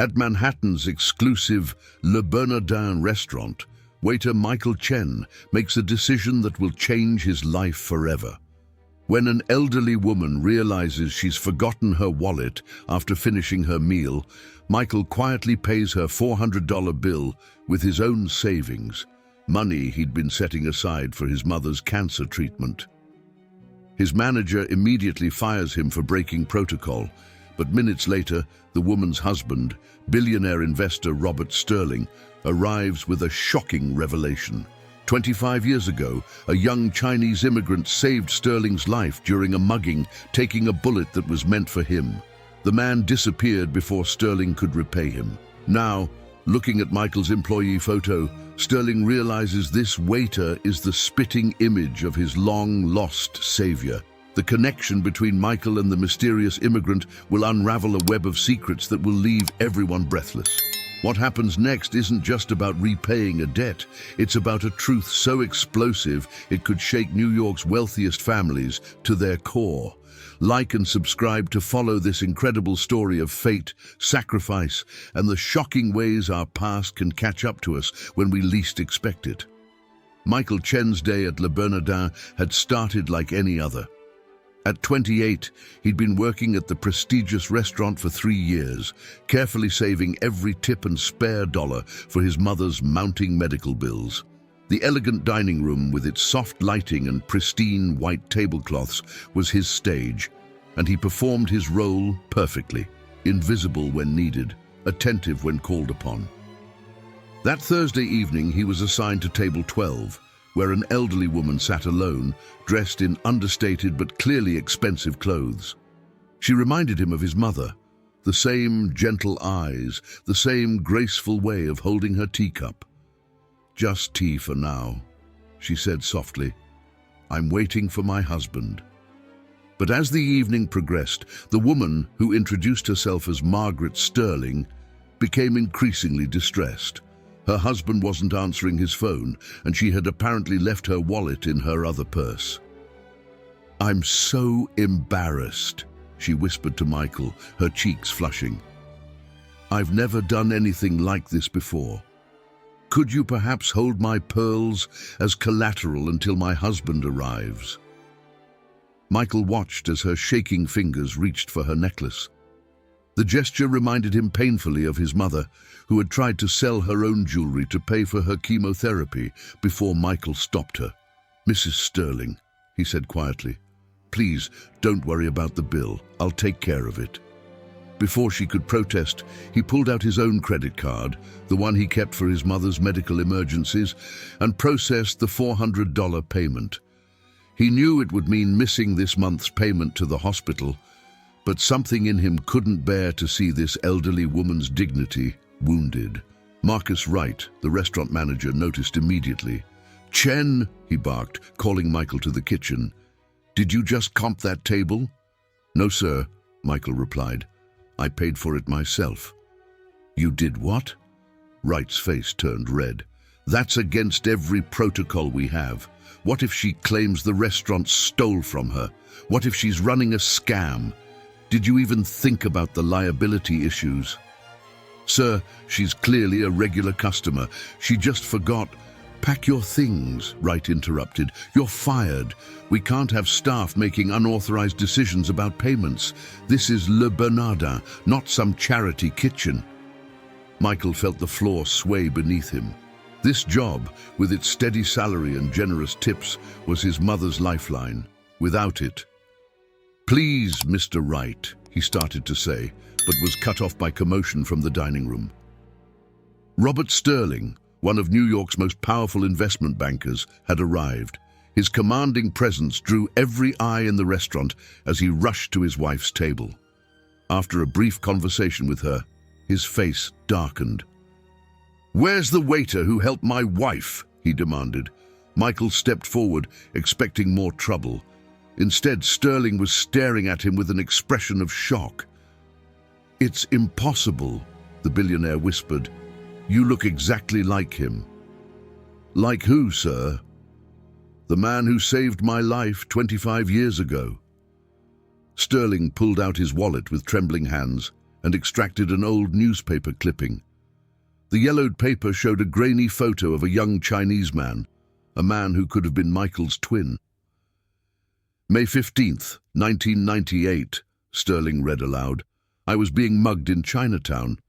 At Manhattan's exclusive Le Bernardin restaurant, waiter Michael Chen makes a decision that will change his life forever. When an elderly woman realizes she's forgotten her wallet after finishing her meal, Michael quietly pays her $400 bill with his own savings, money he'd been setting aside for his mother's cancer treatment. His manager immediately fires him for breaking protocol, but minutes later, the woman's husband, billionaire investor Robert Sterling, arrives with a shocking revelation. 25 years ago, a young Chinese immigrant saved Sterling's life during a mugging, taking a bullet that was meant for him. The man disappeared before Sterling could repay him. Now, looking at Michael's employee photo, Sterling realizes this waiter is the spitting image of his long-lost savior. The connection between Michael and the mysterious immigrant will unravel a web of secrets that will leave everyone breathless. What happens next isn't just about repaying a debt, it's about a truth so explosive it could shake New York's wealthiest families to their core. Like and subscribe to follow this incredible story of fate, sacrifice, and the shocking ways our past can catch up to us when we least expect it. Michael Chen's day at Le Bernardin had started like any other. At 28, he'd been working at the prestigious restaurant for 3 years, carefully saving every tip and spare dollar for his mother's mounting medical bills. The elegant dining room with its soft lighting and pristine white tablecloths was his stage, and he performed his role perfectly, invisible when needed, attentive when called upon. That Thursday evening, he was assigned to table 12, where an elderly woman sat alone, dressed in understated but clearly expensive clothes. She reminded him of his mother, the same gentle eyes, the same graceful way of holding her teacup. "Just tea for now," she said softly. "I'm waiting for my husband." But as the evening progressed, the woman, who introduced herself as Margaret Sterling, became increasingly distressed. Her husband wasn't answering his phone, and she had apparently left her wallet in her other purse. "I'm so embarrassed," she whispered to Michael, her cheeks flushing. "I've never done anything like this before. Could you perhaps hold my pearls as collateral until my husband arrives?" Michael watched as her shaking fingers reached for her necklace. The gesture reminded him painfully of his mother, who had tried to sell her own jewelry to pay for her chemotherapy before Michael stopped her. "Mrs. Sterling," he said quietly, "please don't worry about the bill. I'll take care of it." Before she could protest, he pulled out his own credit card, the one he kept for his mother's medical emergencies, and processed the $400 payment. He knew it would mean missing this month's payment to the hospital, but something in him couldn't bear to see this elderly woman's dignity wounded. Marcus Wright, the restaurant manager, noticed immediately. "Chen," he barked, calling Michael to the kitchen. "Did you just comp that table?" "No, sir," Michael replied. "I paid for it myself." "You did what?" Wright's face turned red. "That's against every protocol we have. What if she claims the restaurant stole from her? What if she's running a scam? Did you even think about the liability issues?" "Sir, she's clearly a regular customer. She just forgot." "Pack your things," Wright interrupted. "You're fired. We can't have staff making unauthorized decisions about payments. This is Le Bernardin, not some charity kitchen." Michael felt the floor sway beneath him. This job, with its steady salary and generous tips, was his mother's lifeline. Without it... "Please, Mr. Wright," he started to say, but was cut off by commotion from the dining room. Robert Sterling, one of New York's most powerful investment bankers, had arrived. His commanding presence drew every eye in the restaurant as he rushed to his wife's table. After a brief conversation with her, his face darkened. "Where's the waiter who helped my wife?" he demanded. Michael stepped forward, expecting more trouble. Instead, Sterling was staring at him with an expression of shock. "It's impossible," the billionaire whispered. "You look exactly like him." "Like who, sir?" "The man who saved my life 25 years ago." Sterling pulled out his wallet with trembling hands and extracted an old newspaper clipping. The yellowed paper showed a grainy photo of a young Chinese man, a man who could have been Michael's twin. May 15th, 1998, Sterling read aloud. I was being mugged in Chinatown.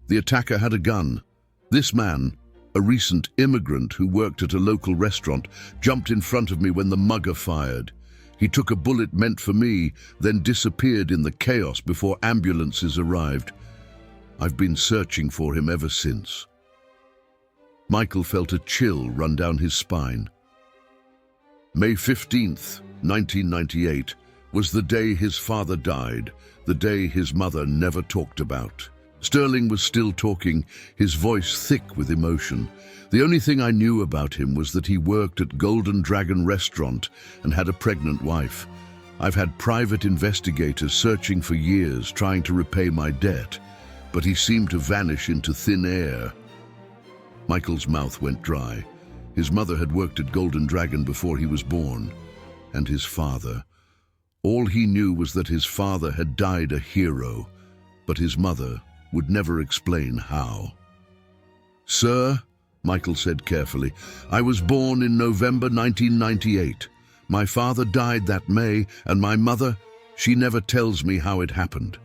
The attacker had a gun. This man, a recent immigrant who worked at a local restaurant, jumped in front of me when the mugger fired. He took a bullet meant for me, then disappeared in the chaos before ambulances arrived. I've been searching for him ever since. Michael felt a chill run down his spine. May 15th, 1998, was the day his father died, the day his mother never talked about. Sterling was still talking, his voice thick with emotion. The only thing I knew about him was that he worked at Golden Dragon Restaurant and had a pregnant wife. I've had private investigators searching for years trying to repay my debt, but he seemed to vanish into thin air. Michael's mouth went dry. His mother had worked at Golden Dragon before he was born. And his father. All he knew was that his father had died a hero, but his mother would never explain how. Sir, Michael said carefully, I was born in November 1998. My father died that May, and my mother, she never tells me how it happened.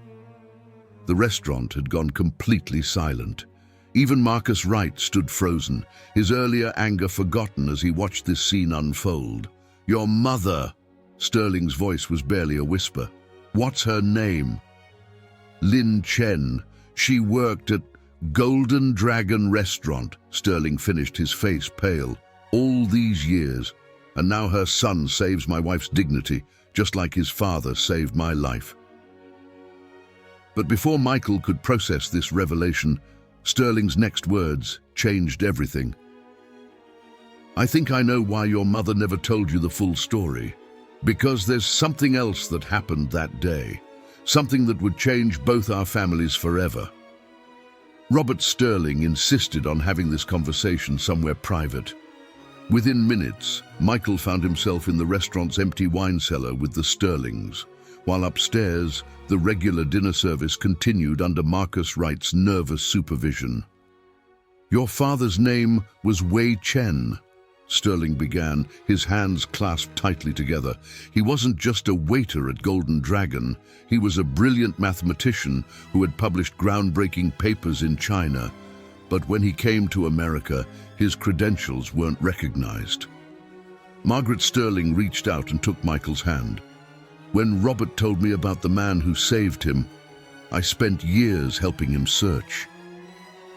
The restaurant had gone completely silent. Even Marcus Wright stood frozen, his earlier anger forgotten as he watched this scene unfold. Your mother, Sterling's voice was barely a whisper. What's her name? Lin Chen. She worked at Golden Dragon Restaurant, Sterling finished, his face pale. All these years, and now her son saves my wife's dignity, just like his father saved my life. But before Michael could process this revelation, Sterling's next words changed everything. I think I know why your mother never told you the full story. Because there's something else that happened that day. Something that would change both our families forever. Robert Sterling insisted on having this conversation somewhere private. Within minutes, Michael found himself in the restaurant's empty wine cellar with the Sterlings, while upstairs, the regular dinner service continued under Marcus Wright's nervous supervision. Your father's name was Wei Chen, Sterling began, his hands clasped tightly together. He wasn't just a waiter at Golden Dragon. He was a brilliant mathematician who had published groundbreaking papers in China. But when he came to America, his credentials weren't recognized. Margaret Sterling reached out and took Michael's hand. When Robert told me about the man who saved him, I spent years helping him search.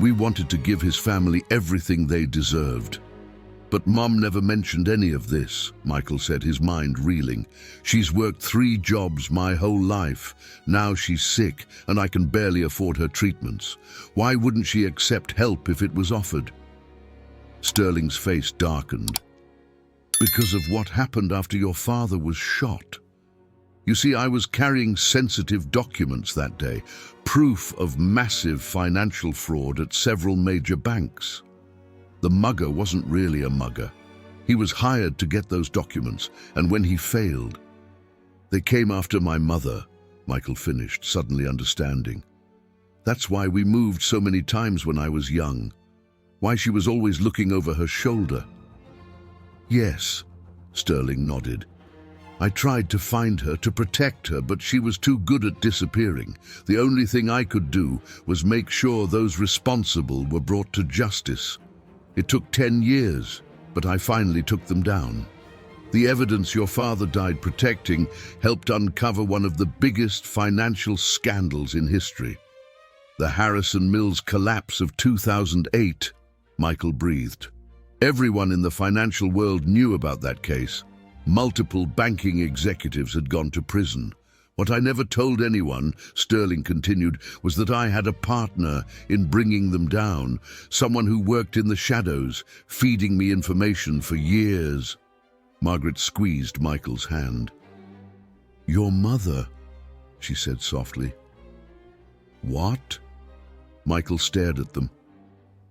We wanted to give his family everything they deserved. But Mom never mentioned any of this, Michael said, his mind reeling. She's worked 3 jobs my whole life. Now she's sick, and I can barely afford her treatments. Why wouldn't she accept help if it was offered? Sterling's face darkened. Because of what happened after your father was shot. You see, I was carrying sensitive documents that day, proof of massive financial fraud at several major banks. The mugger wasn't really a mugger. He was hired to get those documents, and when he failed, they came after my mother, Michael finished, suddenly understanding. That's why we moved so many times when I was young. Why she was always looking over her shoulder. Yes, Sterling nodded. I tried to find her, to protect her, but she was too good at disappearing. The only thing I could do was make sure those responsible were brought to justice. It took 10 years, but I finally took them down. The evidence your father died protecting helped uncover one of the biggest financial scandals in history. The Harrison Mills collapse of 2008, Michael breathed. Everyone in the financial world knew about that case. Multiple banking executives had gone to prison. What I never told anyone, Sterling continued, was that I had a partner in bringing them down, someone who worked in the shadows, feeding me information for years. Margaret squeezed Michael's hand. Your mother, she said softly. What? Michael stared at them.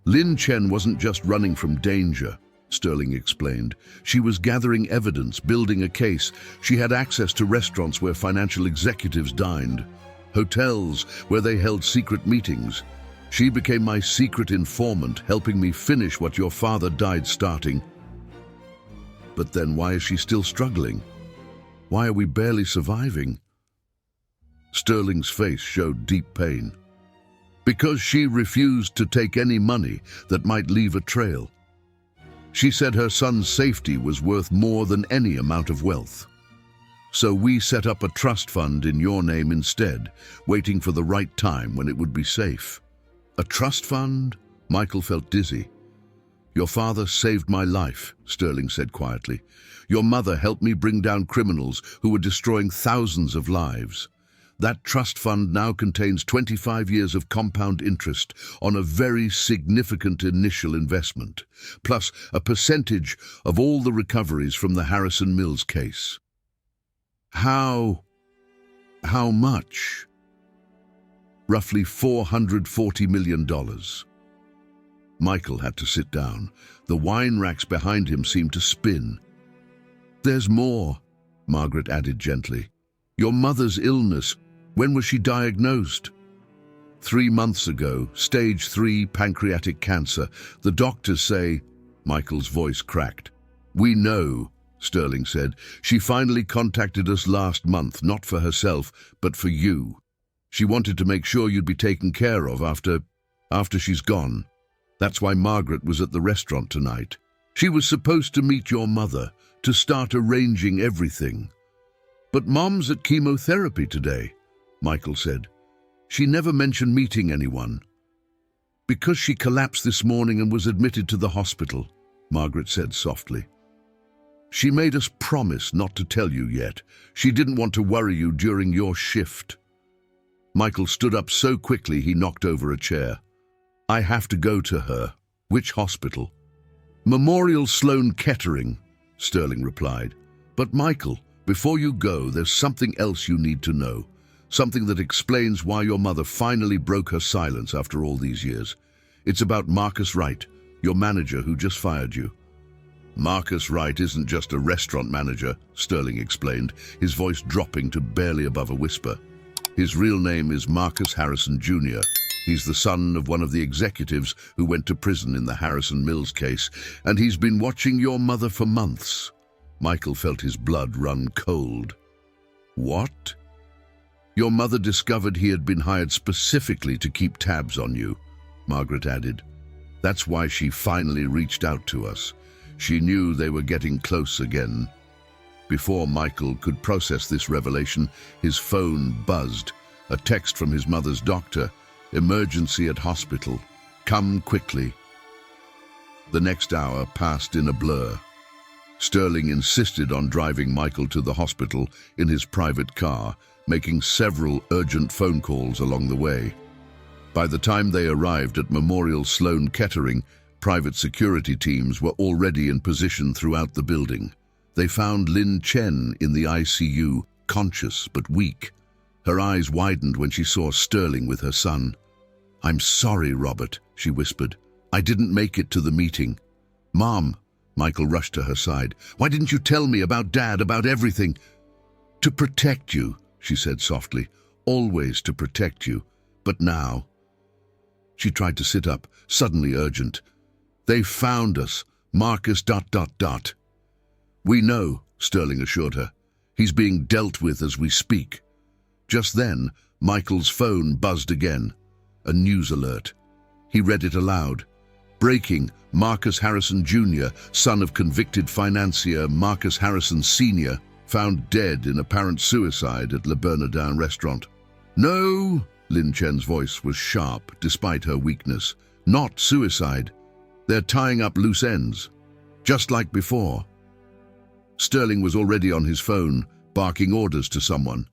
Lin Chen wasn't just running from danger, Sterling explained. She was gathering evidence, building a case. She had access to restaurants where financial executives dined. hotels where they held secret meetings. She became my secret informant, helping me finish what your father died starting. But then why is she still struggling? Why are we barely surviving? Sterling's face showed deep pain. Because she refused to take any money that might leave a trail. She said her son's safety was worth more than any amount of wealth. So we set up a trust fund in your name instead, waiting for the right time when it would be safe. A trust fund? Michael felt dizzy. Your father saved my life, Sterling said quietly. Your mother helped me bring down criminals who were destroying thousands of lives. That trust fund now contains 25 years of compound interest on a very significant initial investment, plus a percentage of all the recoveries from the Harrison Mills case. How much? Roughly $440 million. Michael had to sit down. The wine racks behind him seemed to spin. There's more, Margaret added gently. Your mother's illness, when was she diagnosed? 3 months ago, stage 3 pancreatic cancer. The doctors say, Michael's voice cracked. We know, Sterling said. She finally contacted us last month, not for herself, but for you. She wanted to make sure you'd be taken care of after she's gone. That's why Margaret was at the restaurant tonight. She was supposed to meet your mother, to start arranging everything. But Mom's at chemotherapy today, Michael said. She never mentioned meeting anyone. Because she collapsed this morning and was admitted to the hospital, Margaret said softly. She made us promise not to tell you yet. She didn't want to worry you during your shift. Michael stood up so quickly he knocked over a chair. I have to go to her. Which hospital? Memorial Sloan Kettering, Sterling replied. But Michael, before you go, there's something else you need to know. Something that explains why your mother finally broke her silence after all these years. It's about Marcus Wright, your manager who just fired you. Marcus Wright isn't just a restaurant manager, Sterling explained, his voice dropping to barely above a whisper. His real name is Marcus Harrison Jr. He's the son of one of the executives who went to prison in the Harrison Mills case, and he's been watching your mother for months. Michael felt his blood run cold. What? Your mother discovered he had been hired specifically to keep tabs on you, Margaret added. That's why she finally reached out to us. She knew they were getting close again. Before Michael could process this revelation, his phone buzzed. A text from his mother's doctor. Emergency at hospital. Come quickly. The next hour passed in a blur. Sterling insisted on driving Michael to the hospital in his private car, making several urgent phone calls along the way. By the time they arrived at Memorial Sloan Kettering, private security teams were already in position throughout the building. They found Lin Chen in the ICU, conscious but weak. Her eyes widened when she saw Sterling with her son. I'm sorry, Robert, she whispered. I didn't make it to the meeting. Mom, Michael rushed to her side. Why didn't you tell me about Dad, about everything? To protect you, she said softly. Always to protect you. But now. She tried to sit up, suddenly urgent. They found us. Marcus ... We know, Sterling assured her. He's being dealt with as we speak. Just then, Michael's phone buzzed again. A news alert. He read it aloud. Breaking, Marcus Harrison Jr., son of convicted financier Marcus Harrison Sr., found dead in apparent suicide at Le Bernardin restaurant. No, Lin Chen's voice was sharp despite her weakness. Not suicide. They're tying up loose ends. Just like before. Sterling was already on his phone, barking orders to someone.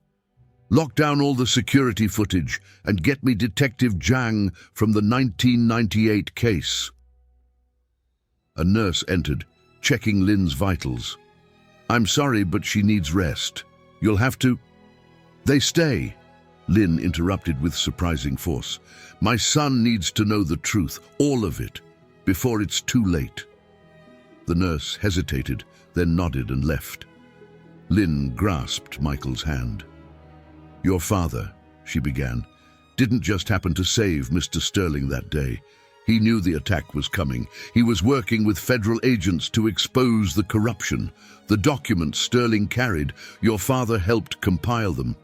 Lock down all the security footage and get me Detective Zhang from the 1998 case. A nurse entered, checking Lin's vitals. I'm sorry, but she needs rest. You'll have to... They stay, Lin interrupted with surprising force. My son needs to know the truth, all of it, before it's too late. The nurse hesitated, then nodded and left. Lin grasped Michael's hand. Your father, she began, didn't just happen to save Mr. Sterling that day. He knew the attack was coming. He was working with federal agents to expose the corruption. The documents Sterling carried, your father helped compile them.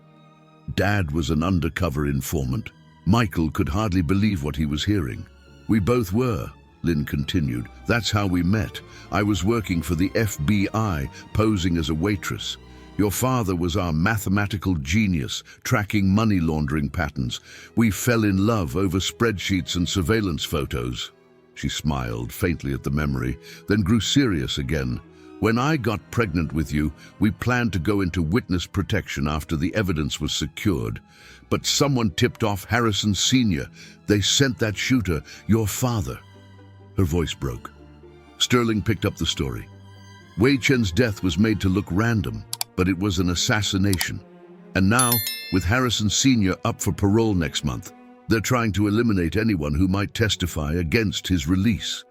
Dad was an undercover informant. Michael could hardly believe what he was hearing. We both were, Lynn continued. That's how we met. I was working for the FBI, posing as a waitress. Your father was our mathematical genius, tracking money laundering patterns. We fell in love over spreadsheets and surveillance photos. She smiled faintly at the memory, then grew serious again. When I got pregnant with you, we planned to go into witness protection after the evidence was secured. But someone tipped off Harrison Sr. They sent that shooter, your father. Her voice broke. Sterling picked up the story. Wei Chen's death was made to look random, but it was an assassination. And now, with Harrison Sr. up for parole next month, they're trying to eliminate anyone who might testify against his release.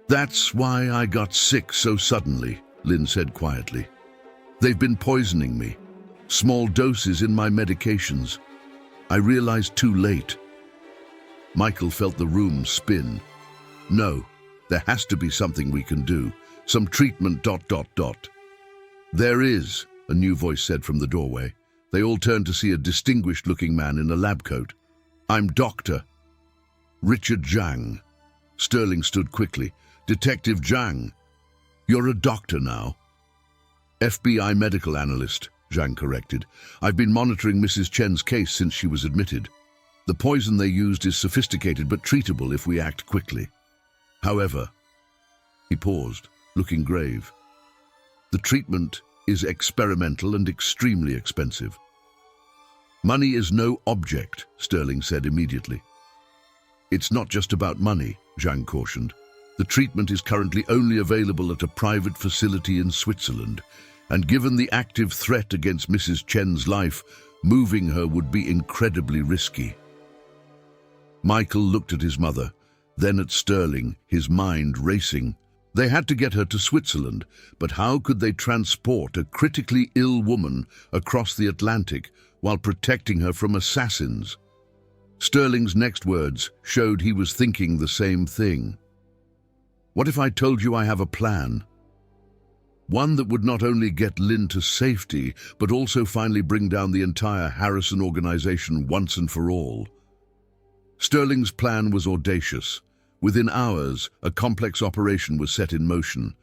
That's why I got sick so suddenly, Lynn said quietly. They've been poisoning me. Small doses in my medications. I realized too late. Michael felt the room spin. No, there has to be something we can do. Some treatment ... There is, a new voice said from the doorway. They all turned to see a distinguished-looking man in a lab coat. I'm Dr. Richard Zhang. Sterling stood quickly. Detective Zhang. You're a doctor now. FBI medical analyst, Zhang corrected. I've been monitoring Mrs. Chen's case since she was admitted. The poison they used is sophisticated but treatable if we act quickly. However, he paused, looking grave. The treatment is experimental and extremely expensive. Money is no object, Sterling said immediately. It's not just about money, Zhang cautioned. The treatment is currently only available at a private facility in Switzerland, and given the active threat against Mrs. Chen's life, moving her would be incredibly risky. Michael looked at his mother, then at Sterling, his mind racing. They had to get her to Switzerland, but how could they transport a critically ill woman across the Atlantic while protecting her from assassins? Sterling's next words showed he was thinking the same thing. What if I told you I have a plan? One that would not only get Lynn to safety, but also finally bring down the entire Harrison organization once and for all. Sterling's plan was audacious. Within hours, a complex operation was set in motion.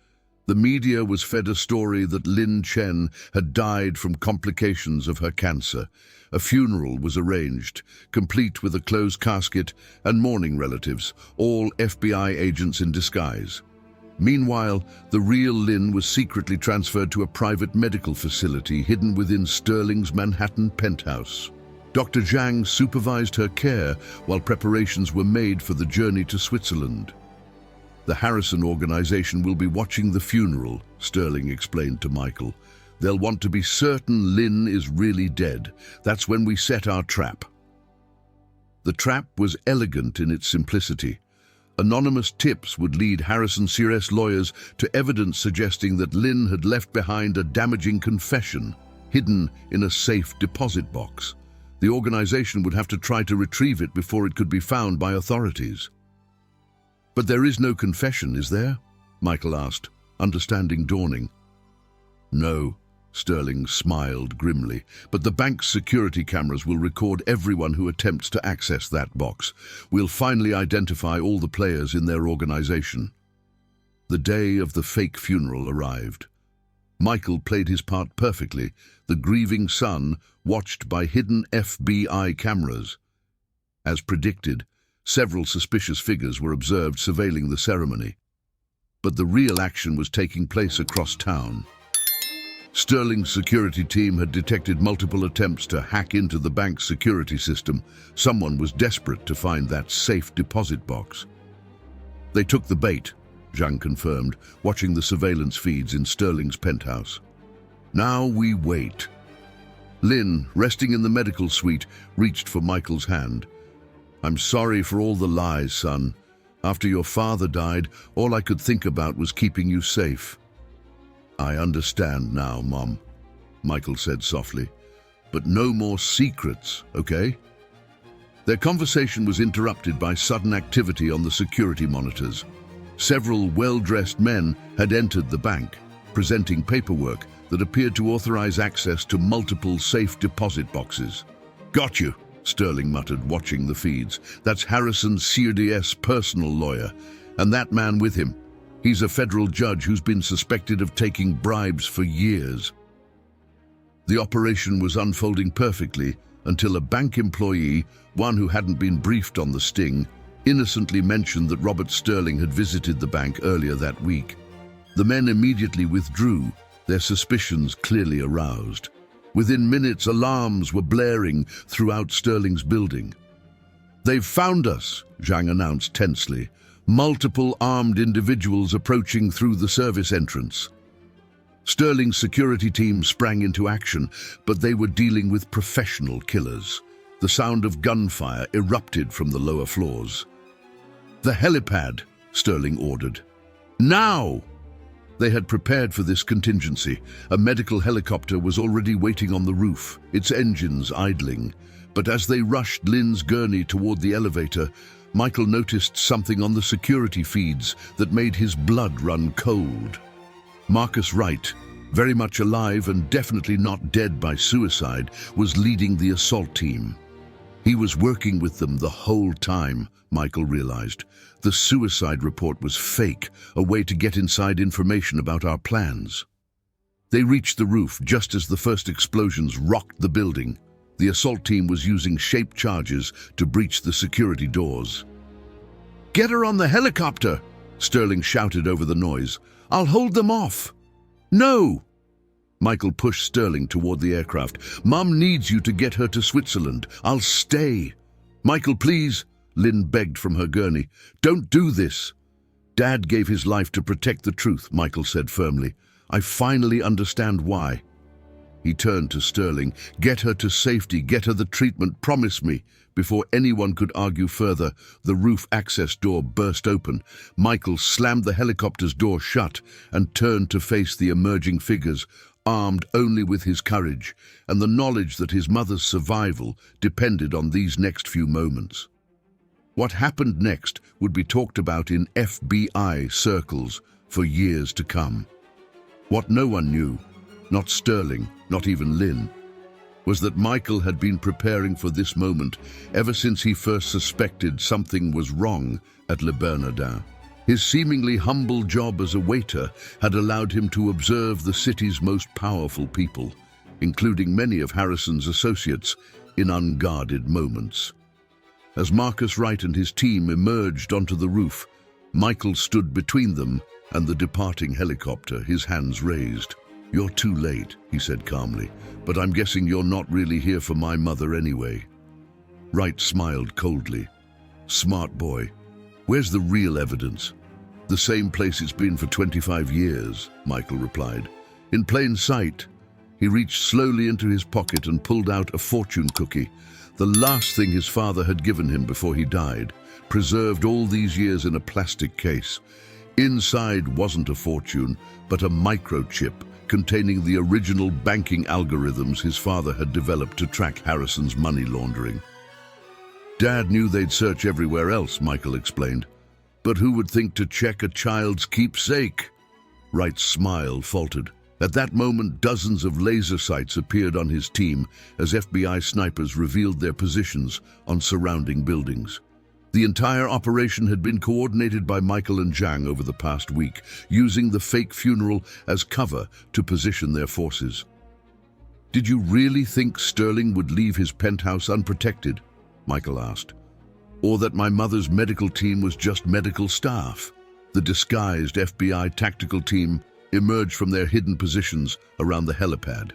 The media was fed a story that Lynn Chen had died from complications of her cancer. A funeral was arranged, complete with a closed casket and mourning relatives, all FBI agents in disguise. Meanwhile, the real Lynn was secretly transferred to a private medical facility hidden within Sterling's Manhattan penthouse. Dr. Zhang supervised her care while preparations were made for the journey to Switzerland. The Harrison organization will be watching the funeral, Sterling explained to Michael. They'll want to be certain Lynn is really dead. That's when we set our trap. The trap was elegant in its simplicity. Anonymous tips would lead Harrison Sr.'s lawyers to evidence suggesting that Lynn had left behind a damaging confession, hidden in a safe deposit box. The organization would have to try to retrieve it before it could be found by authorities. But there is no confession, is there? Michael asked, understanding dawning. No, Sterling smiled grimly, but the bank's security cameras will record everyone who attempts to access that box. We'll finally identify all the players in their organization. The day of the fake funeral arrived. Michael played his part perfectly, the grieving son watched by hidden FBI cameras. As predicted, several suspicious figures were observed surveilling the ceremony. But the real action was taking place across town. Sterling's security team had detected multiple attempts to hack into the bank's security system. Someone was desperate to find that safe deposit box. They took the bait, Zhang confirmed, watching the surveillance feeds in Sterling's penthouse. Now we wait. Lynn, resting in the medical suite, reached for Michael's hand. I'm sorry for all the lies, son. After your father died, all I could think about was keeping you safe. I understand now, Mom, Michael said softly. but no more secrets, okay? Their conversation was interrupted by sudden activity on the security monitors. Several well-dressed men had entered the bank, presenting paperwork that appeared to authorize access to multiple safe deposit boxes. "Got you," Sterling muttered, watching the feeds. "That's Harrison Seardy's personal lawyer, and that man with him. He's a federal judge who's been suspected of taking bribes for years." The operation was unfolding perfectly until a bank employee, one who hadn't been briefed on the sting, innocently mentioned that Robert Sterling had visited the bank earlier that week. The men immediately withdrew, their suspicions clearly aroused. Within minutes, alarms were blaring throughout Sterling's building. "They've found us," Zhang announced tensely. "Multiple armed individuals approaching through the service entrance." Sterling's security team sprang into action, but they were dealing with professional killers. The sound of gunfire erupted from the lower floors. "The helipad," Sterling ordered. "Now!" They had prepared for this contingency. A medical helicopter was already waiting on the roof, its engines idling. But as they rushed Lynn's gurney toward the elevator, Michael noticed something on the security feeds that made his blood run cold. Marcus Wright, very much alive and definitely not dead by suicide, was leading the assault team. He was working with them the whole time, Michael realized. The suicide report was fake, a way to get inside information about our plans. They reached the roof just as the first explosions rocked the building. The assault team was using shaped charges to breach the security doors. "Get her on the helicopter!" Sterling shouted over the noise. "I'll hold them off." "No!" Michael pushed Sterling toward the aircraft. "Mum needs you to get her to Switzerland. I'll stay." "Michael, please," Lynn begged from her gurney. "Don't do this." "Dad gave his life to protect the truth," Michael said firmly. "I finally understand why." He turned to Sterling. "Get her to safety. Get her the treatment. Promise me." Before anyone could argue further, the roof access door burst open. Michael slammed the helicopter's door shut and turned to face the emerging figures, armed only with his courage and the knowledge that his mother's survival depended on these next few moments. What happened next would be talked about in FBI circles for years to come. What no one knew, not Sterling, not even Lynn, was that Michael had been preparing for this moment ever since he first suspected something was wrong at Le Bernardin. His seemingly humble job as a waiter had allowed him to observe the city's most powerful people, including many of Harrison's associates, in unguarded moments. As Marcus Wright and his team emerged onto the roof, Michael stood between them and the departing helicopter, his hands raised. "You're too late," he said calmly, "but I'm guessing you're not really here for my mother anyway." Wright smiled coldly. "Smart boy. Where's the real evidence?" "The same place it's been for 25 years, Michael replied. "In plain sight." He reached slowly into his pocket and pulled out a fortune cookie, the last thing his father had given him before he died, preserved all these years in a plastic case. Inside wasn't a fortune, but a microchip containing the original banking algorithms his father had developed to track Harrison's money laundering. "Dad knew they'd search everywhere else," Michael explained. "But who would think to check a child's keepsake?" Wright's smile faltered. At that moment, dozens of laser sights appeared on his team as FBI snipers revealed their positions on surrounding buildings. The entire operation had been coordinated by Michael and Zhang over the past week, using the fake funeral as cover to position their forces. "Did you really think Sterling would leave his penthouse unprotected?" Michael asked. "Or that my mother's medical team was just medical staff?" The disguised FBI tactical team emerged from their hidden positions around the helipad.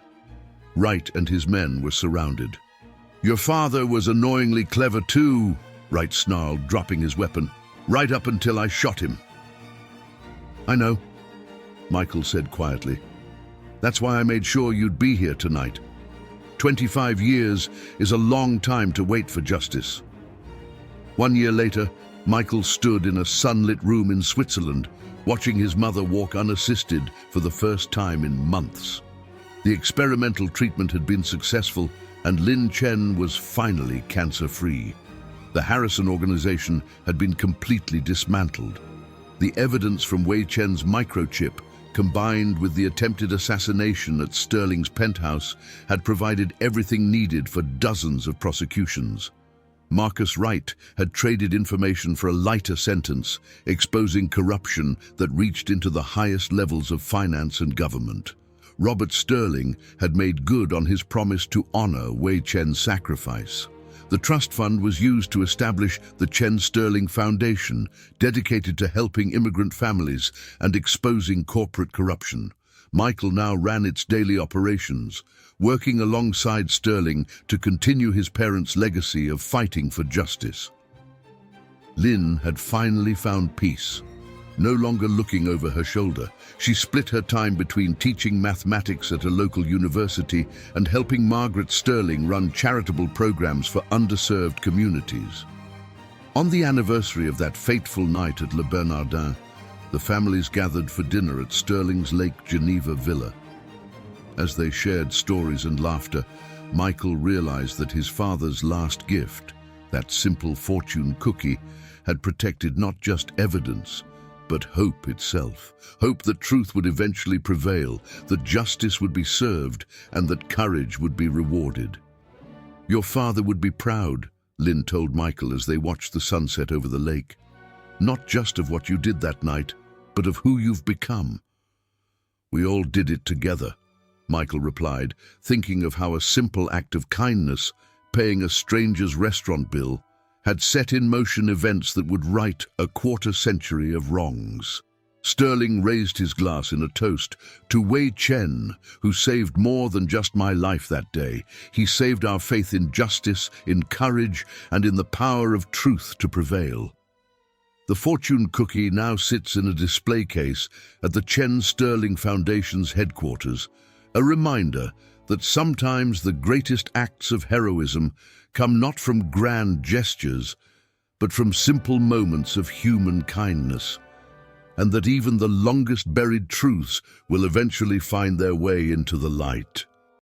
Wright and his men were surrounded. "Your father was annoyingly clever too," Wright snarled, dropping his weapon. "Right up until I shot him." "I know," Michael said quietly. "That's why I made sure you'd be here tonight. 25 years is a long time to wait for justice." 1 year later, Michael stood in a sunlit room in Switzerland, watching his mother walk unassisted for the first time in months. The experimental treatment had been successful, and Lin Chen was finally cancer-free. The Harrison organization had been completely dismantled. The evidence from Wei Chen's microchip, combined with the attempted assassination at Sterling's penthouse, had provided everything needed for dozens of prosecutions. Marcus Wright had traded information for a lighter sentence, exposing corruption that reached into the highest levels of finance and government. Robert Sterling had made good on his promise to honor Wei Chen's sacrifice. The trust fund was used to establish the Chen Sterling Foundation, dedicated to helping immigrant families and exposing corporate corruption. Michael now ran its daily operations, working alongside Sterling to continue his parents' legacy of fighting for justice. Lin had finally found peace. No longer looking over her shoulder, she split her time between teaching mathematics at a local university and helping Margaret Sterling run charitable programs for underserved communities. On the anniversary of that fateful night at Le Bernardin, the families gathered for dinner at Sterling's Lake Geneva villa. As they shared stories and laughter, Michael realized that his father's last gift, that simple fortune cookie, had protected not just evidence, but hope itself. Hope that truth would eventually prevail, that justice would be served, and that courage would be rewarded. "Your father would be proud," Lin told Michael as they watched the sunset over the lake. "Not just of what you did that night, but of who you've become." "We all did it together," Michael replied, thinking of how a simple act of kindness, paying a stranger's restaurant bill, had set in motion events that would right a quarter-century of wrongs. Sterling raised his glass in a toast to Wei Chen, who saved more than just my life that day. He saved our faith in justice, in courage, and in the power of truth to prevail. The fortune cookie now sits in a display case at the Chen Sterling Foundation's headquarters, a reminder that sometimes the greatest acts of heroism come not from grand gestures, but from simple moments of human kindness, and that even the longest buried truths will eventually find their way into the light.